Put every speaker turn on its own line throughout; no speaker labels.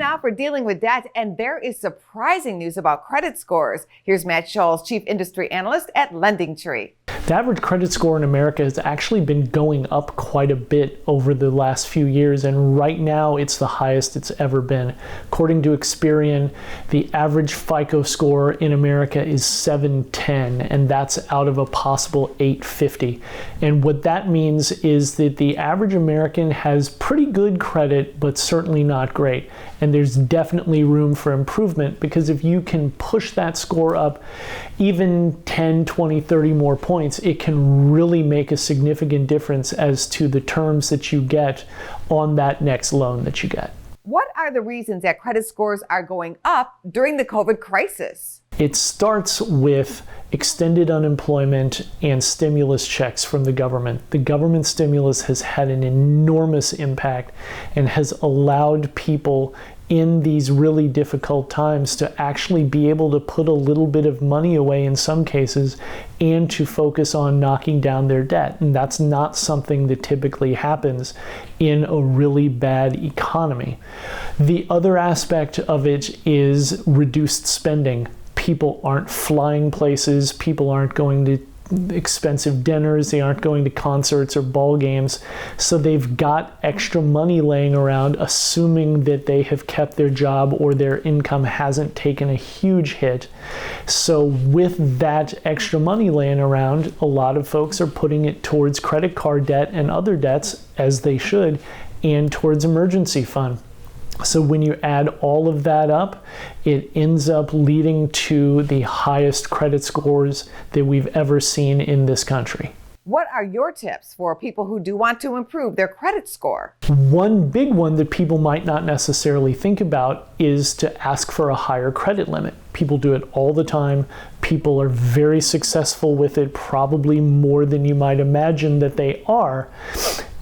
now for dealing with debt, and there is surprising news about credit scores. Here's Matt Schulz, Chief Industry Analyst at Lending Tree.
The average credit score in America has actually been going up quite a bit over the last few years, and right now it's the highest it's ever been. According to Experian, the average FICO score in America is 710, and that's out of a possible 850. And what that means is that the average American has pretty good credit, but certainly not great. And there's definitely room for improvement, because if you can push that score up even 10, 20, 30 more points, it can really make a significant difference as to the terms that you get on that next loan that you get.
What are the reasons that credit scores are going up during the COVID crisis?
It starts with extended unemployment and stimulus checks from the government. The government stimulus has had an enormous impact and has allowed people in these really difficult times to actually be able to put a little bit of money away in some cases and to focus on knocking down their debt. And that's not something that typically happens in a really bad economy. The other aspect of it is reduced spending. People aren't flying places, people aren't going to expensive dinners, they aren't going to concerts or ball games, so they've got extra money laying around, assuming that they have kept their job or their income hasn't taken a huge hit. So with that extra money laying around, a lot of folks are putting it towards credit card debt and other debts, as they should, and towards emergency fund. So when you add all of that up, it ends up leading to the highest credit scores that we've ever seen in this country.
What are your tips for people who do want to improve their credit score?
One big one that people might not necessarily think about is to ask for a higher credit limit. People do it all the time. People are very successful with it, probably more than you might imagine that they are.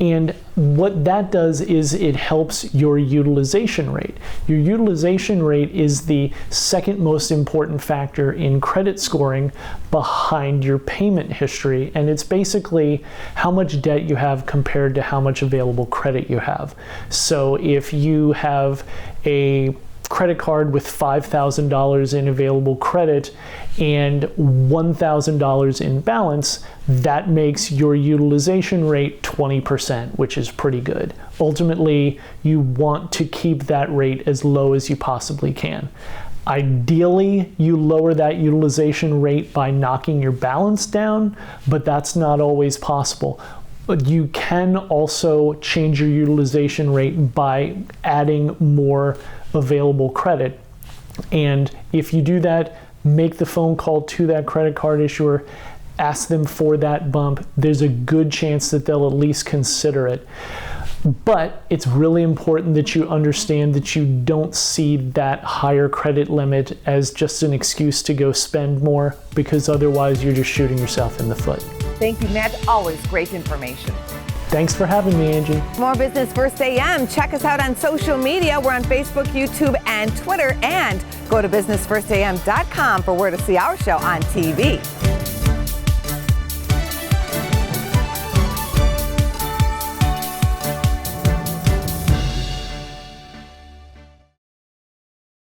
And what that does is it helps your utilization rate. Your utilization rate is the second most important factor in credit scoring behind your payment history. And it's basically how much debt you have compared to how much available credit you have. So if you have a credit card with $5,000 in available credit and $1,000 in balance, that makes your utilization rate 20%, which is pretty good. Ultimately, you want to keep that rate as low as you possibly can. Ideally, you lower that utilization rate by knocking your balance down, but that's not always possible. But you can also change your utilization rate by adding more available credit. And if you do that, make the phone call to that credit card issuer, ask them for that bump. There's a good chance that they'll at least consider it. But it's really important that you understand that you don't see that higher credit limit as just an excuse to go spend more, because otherwise you're just shooting yourself in the foot.
Thank you, Matt. Always great information.
Thanks for having me, Angie.
More Business First AM. Check us out on social media. We're on Facebook, YouTube, and Twitter. And go to businessfirstam.com for where to see our show on TV.